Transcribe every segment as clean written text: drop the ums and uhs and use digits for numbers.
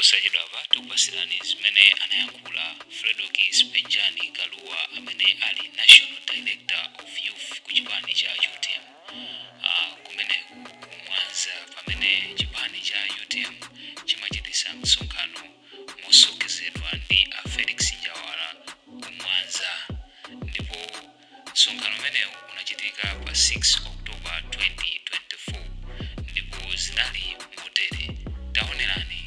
posachedwapa tikupasirani zimene anayankhula Fredokiss Penjani Kaluwa amene ali National Director of Youth ku chipani cha UTM kumeneku ku Mwanza, pamene chipani cha UTM chimachitisa Nsonkhano mosokezedwa ndi a Felix Njawala ku Mwanza. Ndipo Nsonkhano umenewu unachitika pa 6 October 2024 ndipo zinali motere. Taonerani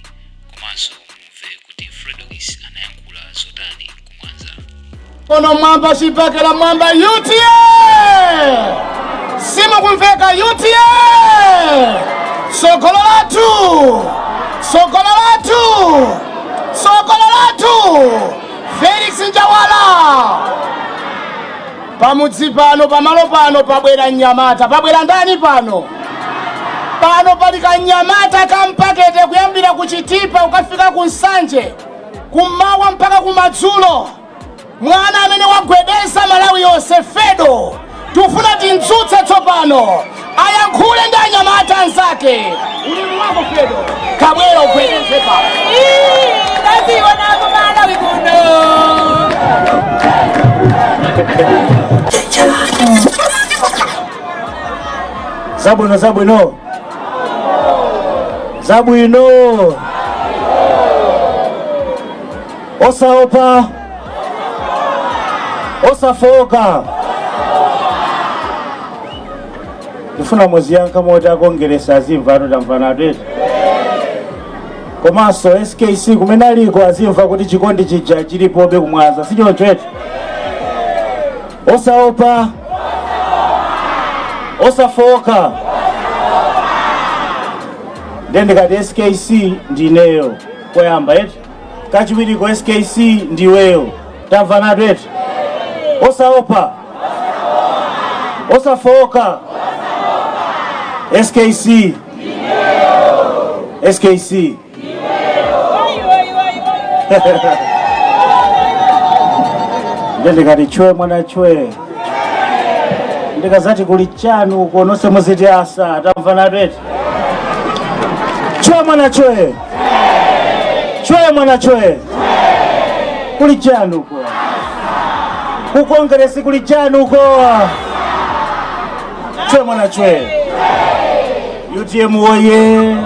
komanso mumve kuti Fredokiss anayankhula zotani ku Mwanza. Ono mwamba chipakela mwamba UTM! Simu kumveka UTM! Sokolo latu! Sokolo latu! Sokolo latu! Felix Njawala! Pamudzi pano, pamalo pano, pabwera Nyamata. Pabwera ndani pano? Pano palika Nyamata kampakete kuyambira kuchitipa ukafika kunsanje. Kumawa mpaka kumadzulo. Mwana amene wagwedesa Malawi yonse Fedo. Tufuna tintsutse tsopano. Ayankhule ndi Anyamata anzake. Ulimi wako Fedo. Kabwera ugwedese pa. Kazi wanako Malawi kuno. Zabwino zabwino. Zabwino. Osaopa. Osafoka. Ndifuna muziyanka moti akongeresa azimva atotamvana atete. Komanso SKC kumene aliko azimva kuti chikondi chija chilipobe ku Mwanza. Sichoncho eti? Osaopa. Osafoka. Ndendikati SKC ndineyo koyamba eti. Kachiwiriko SKC ndiweyo. Tamvana atete? Osaopa. Osafoka. SKC. SKC. Ndendikati chwe mwana chwe. Ndikazati kuli chanu uko nonse muziti asa. Tamvana atete? Chwe mwana chwe. Chwe mwana chwe. Kuli chanu uko. Kukongeresi kuli chanu uko. Chwe mwana chwe. UTM oye.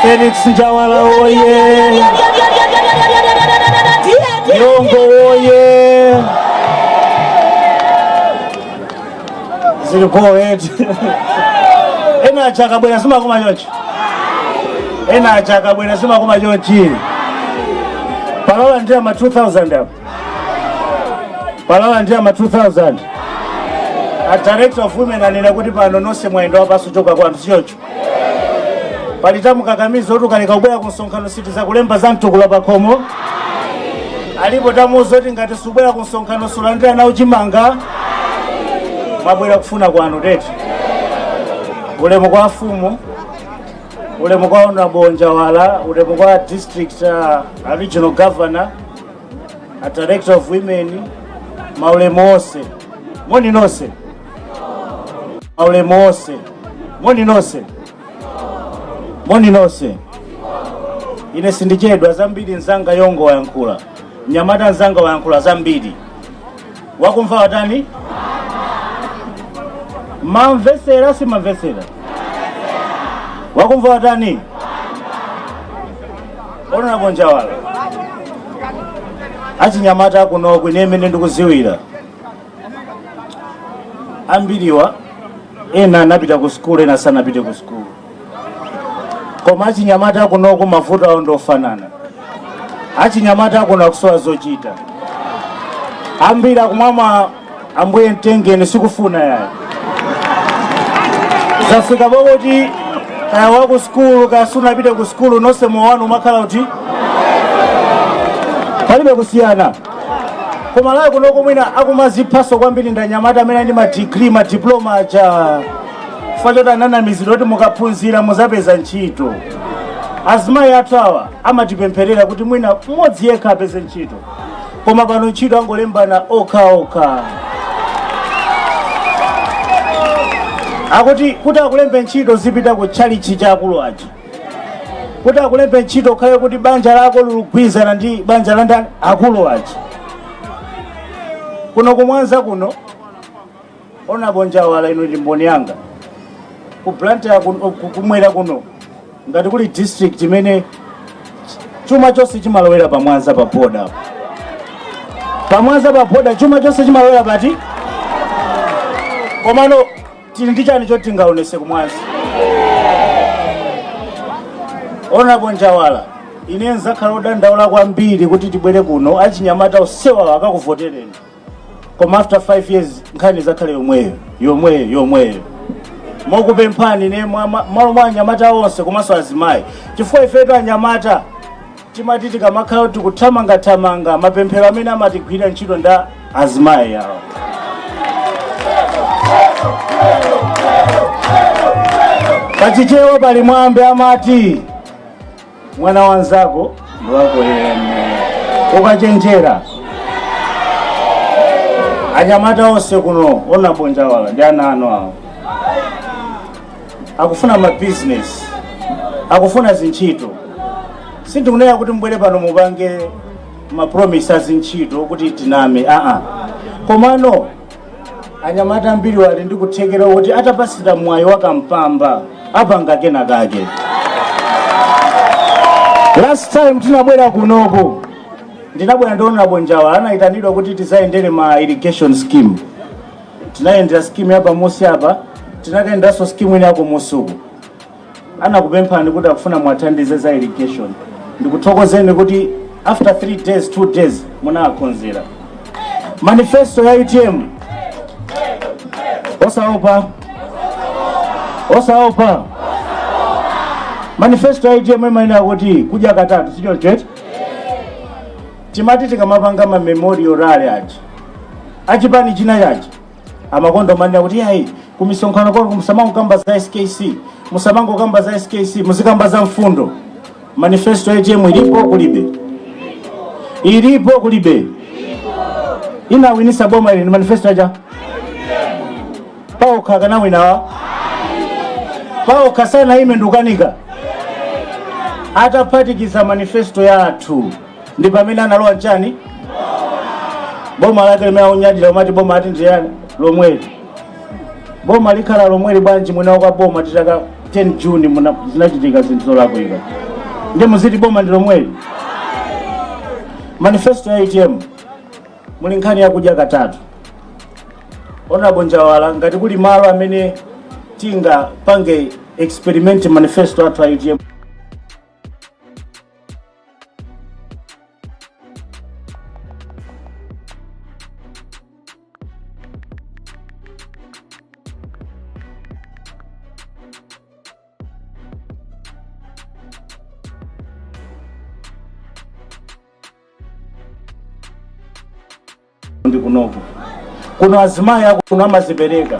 Felix Njawala oye. Yongo oye. Zilipo eti. Ena achaka bwena sima kuma chonchi. Ena achaka bwena sima kuma chonchi. Palawa ndia ma 2000 hapo. Palawa ndia ma 2000. A director of women anena kuti pano nonse mwendo apaso choka kwa msiyocho. Palitamu kakamizo otu kalika ubwera ku Nsonkhano city za kulemba za mtukula pakomo. Alipo tamuzo oti ngati subwera ku Nsonkhano sulandira na uchimanga. Mabwera kufuna kwanu tete. Ulemu kwa afumu. Ulemu kwa Honorable Njawala. Ulemu kwa district regional governor. A director of women. Maulemu ose. Moni nose. Maulemu ose. Moni nose. Moni nose. Ine sindichedwa zambiri nzanga yongo wayankula. Nyamata nzanga wayankula zambiri. Wakumva watani? Mamvesera si mamvesera. Wakumva watani? Honorable Njawala. Achi Nyamata kuno kwenemene ndikuziwira. Ambiriwa ena anapita ku school ena sanapite ku school. Koma achi Nyamata kuno ku mafuta ondofanana. Achi Nyamata kuno kusowa zochita. Ambira kumama ambuye mtengene sikufuna yaye. Zafika bogoti kaya waku school kaya sunapite ku school nose mwanu makala uti. Palibe kusiyana. Kumalayo kunoko mwina akumazipaso kwambiri nda Nyamata amene ndi ma degree ma diploma cha fachota nana miziroti mukaphunzira muzapeza ntchito. Azimayi athu awa amatipempherera kuti mwina mmodzi yekha apeze ntchito. Koma pano ntchito angolembana okha. Akuti kuti akulembe ntchito zipita ku chalichi cha akulu aja. kuti akulembe ntchito khale kuti banja lako lilugwizana ndi banja la ndani akulu achi kuno kumwanza kuno ona bonjawala ino ndi mboni yanga ku branch ya kumwera kuno ngati kuli district imene chuma chonse chimalowera pamwanza pa boda pamwanza pa boda chuma chonse chimalowera pati komano tili ndi chani choti tingaonese kumwanza ona bonjawala ine nzakhala odandaula kwambiri kuti tibwere kuno achinyamata osewa akakuvotereni koma after 5 years nkhani zakhale yomweyo mokupemphani ne malo mwa anyamata onse komanso azimayi chifukwa ifetu anyamata timati tikamakhala tikuthamangathamanga mapemphero amene amatigwira ntchito nda azimayi yawo pachichewa pali mwambe amati mwana wanzako ndiwako yene ukachenjera anyamata onse kuno ona bonjawala ndi ana ano awo akufuna ma business akufuna zintchito sindikunena kuti mbwere pano mupange ma promise azintchito kuti tiname komano anyamata ambiri wali ndi kuthekera kuti atapasira mwayi wakampamba apanga kena kake last time tinabwera kunoko ndinabwera ndiona bonjawala anayitanidwa kuti tizayendere ma irrigation scheme tinayendera scheme yapa musi apa tinakayendanso scheme ine yako musuku anakupemphani kuti akufuna mwathandize za irrigation ndikuthokozeni kuti after 3 days 2 days munakonzera manifesto ya UTM osaopa manifesto ya UTM imaina kuti kuja katatu sicho chete timati tikamapanga ma memorial rally achipani china chachi amakondo manena kuti yayi kumisonkhano kwa kumsamango kamba za SKC musamango kamba za SKC muzikamba za mfundo manifesto ya UTM ilipo kulibe ina winisa boma ile manifesto aja pao kagana wina pao kasana imendukanika atapatikiza manifesto yathu ndi pamene analowa nchani boma lake limene unyadira umati boma ati ndiyani lomweli boma likhala lomweli bwanji mwina kwa boma titaka 10 June zinachitika zinthu zolakwika ndi muziti boma ndi lomweli manifesto ya UTM muli nkhani yakuja katatu ona bonjawala ngati kuli malo amene tinga pange experiment manifesto athu ya UTM kunoko kuno azimayi ako kuno amazipereka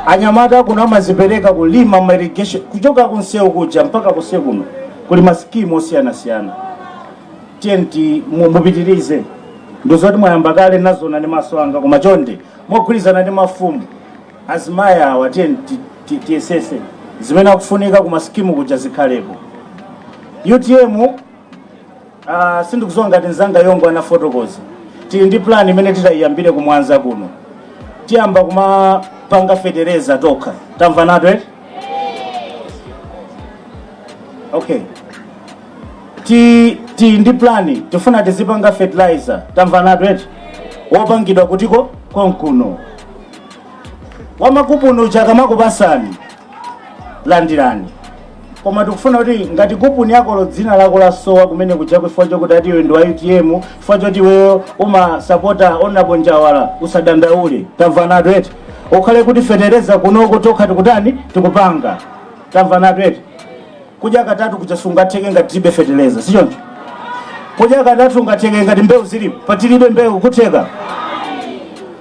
anyamata kuno amazipereka kulima ma irrigation kuchoka kunsewu kuja mpaka kusewu kuno kuli maskimu osiyana tenti mupitirize ndozoti mwayamba kale nazona ndi maso anga koma chonde mogwirizana ndi mafumu azimayi awa tiyesese zimene akufunika ku maskimu kuja zikhalepo UTM sindikuzowa ngati nzanga yongo ana fotokozi tili ndi plan imene titayiyambire ku Mwanza kuno tiyamba kumapanga fetereza tokha tamva nato okay ti ndi plan tifuna tizipanga fertilizer tamva nato wopangidwa kutiko konkuno wamakupuno chaka makupasani landirani koma tikufuna kuti ngati kupuni yako dzina lako la sowa kumene kuja kufika chokuti ati iwe ndi wa UTM kufika choti iweyo uma supporta ona bonjawala usadandaule tamva nato ukhale kuti fetereza kunoko tokha tikutani tikupanga tamva nato kuja katatu kuchasunga theke ngati tibe fetereza sichoncho kuja katatu ngatheke ngati mbewu zilipo patilibe mbewu kutheka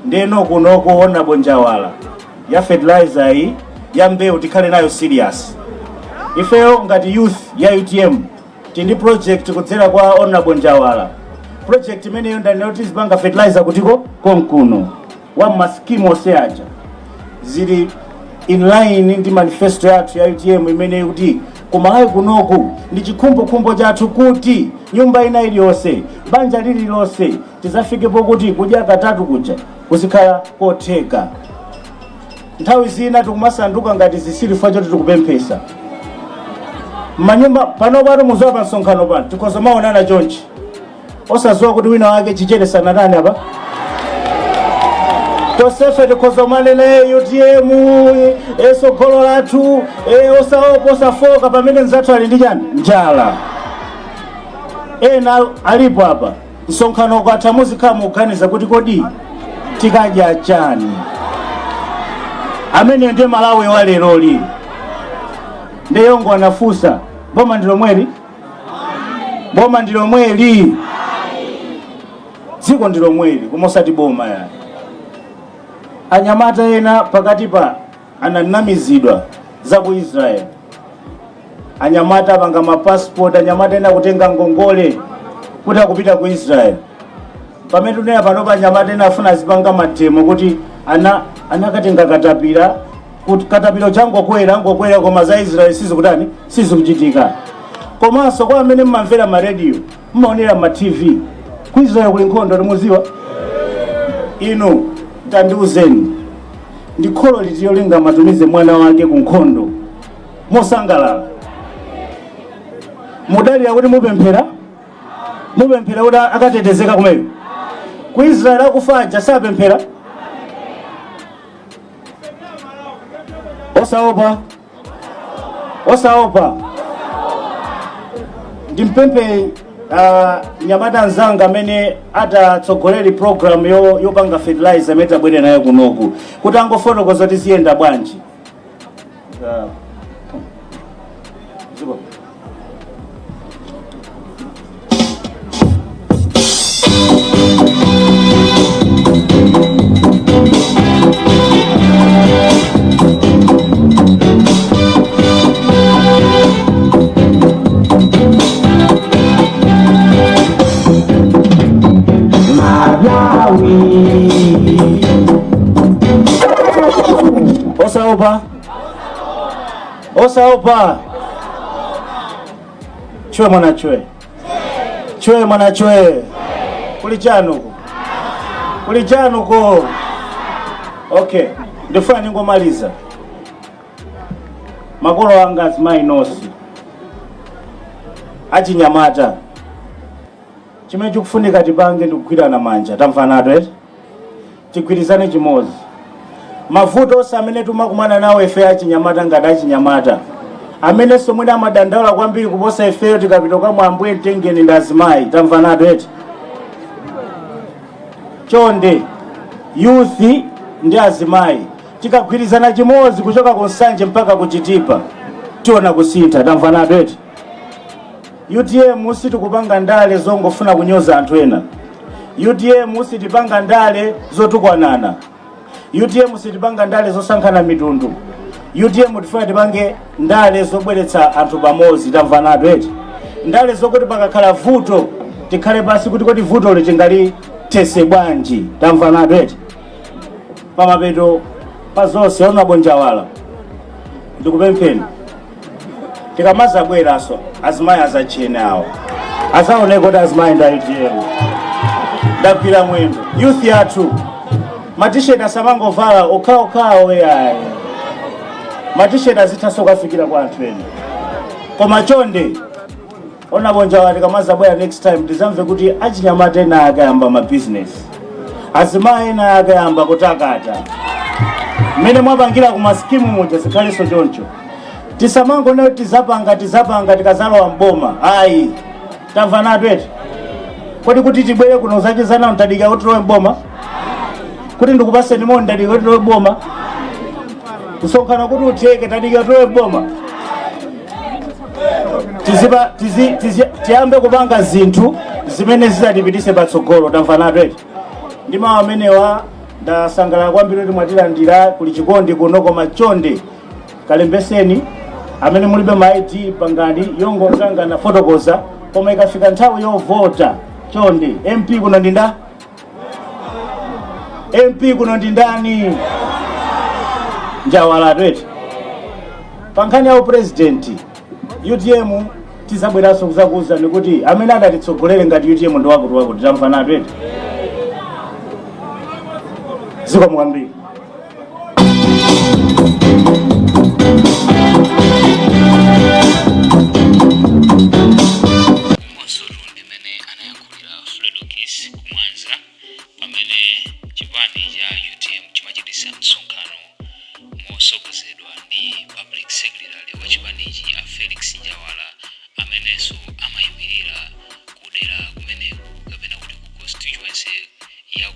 ndeno kunoko ona bonjawala ya fertilizer iyi ya mbewu tikhale nayo serious ifeyo ngati youth ya UTM tindi project kudzera kwa ona bonjawala project imene yonda notice banga fertilizer kutiko konkuno wa maskimu oseaja zili in line ndi manifesto yathu ya UTM imene kuti kumalawi kunoku ndi chikhumbokhumbo chathu kuti nyumba ina iliyonse banja lililonse tizafikepo kuti kudya katatu kuja kuzikhala kotheka. Nthawi zina tikumasanduka ngati zisilifa choti tikupemphesa manyumba pano pano muzowa pa nsonkhano pano tikhoza maonana chonchi osazowa kuti wina wake chichere sanatani apa tosefe tikhoza malele UTM esogolo lathu osaopa osafoka pamene nzathu ali ndi chani njala. Ena alipo apa nsonkhano kwatha muzikhala mukuganiza kuti kodi tikadya chani. Amene ndiye Malawi wa lero li ndeyongo anafusa boma ndilo mweli boma ndilo mweli dziko ndilo mweli kumosati boma ya anyamata ena pakati pa ananamizidwa za ku Israel. Anyamata panga mapassport, anyamata ena kutenga ngongole kuti akupita ku Israel. Pamene tunena panopa anyamata ena afuna azipanga matemo kuti anakatenga katapira kuti katapiro changu ngokwera koma za Israel sizikutani sizikuchitika. Komanso kwa amene mmamvera ma radio mmaonera ma TV ku Israel kuli nkhondo limuziwa inu tandiuzeni ndikholo litiyo linga matumize mwana wake ku nkhondo mosangalala mudali yakuti mupemphera kuti akatetezeka kumeyo ku Israel akufaja sapemphera osaopa ndimpempe nyamata nzanga amene atatsogoleri program yopanga fertilizer meta bwere nayo kunoku kuti angofotokoza kuti ziyenda bwanji. Osaopa chwe mwana chwe kuli chanuko. Okay, ndifuna ningomaliza makolo anga azimayi nosi achinyamata chimene chikufunika tipange ndikugwirana manja tamvanato eti tigwirizane chimozi. Mavuto onse amene tumakumana nawo ife achinyamata ngati achinyamata amene somwe amadandaula kwambiri kuposa ifeyo tikapita kwa mwambuye mtengeni ndi azimayi tamvanato eti chonde youth ndi azimayi tikagwirizana chimozi kuchoka ku Nsanje mpaka kuchitipa tiona kusintha tamvanato eti. UTM sitikupanga ndale zongofuna kunyoza anthu ena. UTM sitipanga ndale zotukwanana. UTM sitipanga ndale zosankhana mitundu. UTM tifuna tipange ndale zobweretsa anthu pamodzi tamvanato eti. Ndale zokuti pakakhala vuto tikhale basi kuti kodi vuto lichingali tese bwanji tamvanato eti. Pamapeto pazonse ona bonjawala ndikupempheni tikamaza bweraso azimayi azachene awo azaoneka kuti azimayi nda UTM ndapira mwendo. Youth yathu matisheti asamangovala okhaokhawo yayi matisheti azithasoka fikira kwa anthu ena koma chonde ona bonjawala tikamaza bwera next time tizamve kuti achinyamata ena akayamba ma business azimayi ena akayamba kutakata mmene mwapangira ku maskimu muja zikhaleso choncho. Tisamango nayo tizapanga tikazalowa mboma ayi tamvanato eti kodi kuti tibwere kuno zachizana ntadika kuti lowe mboma kuti ndikupase ndimo ndadika kuti lowe mboma nsonkhano kuti utheke tadika kuti lowe mboma tiyambe kupanga zinthu zimene zizatipitise patsogolo tamvanato eti. Ndi mawu amenewa ndasangalala kwambiri kuti mwatilandira kuli chikondi kuno koma chonde kalembeseni amene mulibe ma ID pangani yongo nzanga na fotokoza koma ikafika nthawi yovota chonde MP kuno ndinda MP kuno ndindani njawala tweti pankhani ya president UTM tizabweraso kuzakuza nikuti amene adatitsogolere ngati UTM ndo wako tamfana atete ziko mwambiri. Fredokiss Mwanza Pamene chipani cha UTM chimachitisa Nsonkhano motsogozedwa ndi public secretary wa chipanichi a Felix Njawala amenenso amayimirira kudera kumeneku kapena kuti ku constituency ya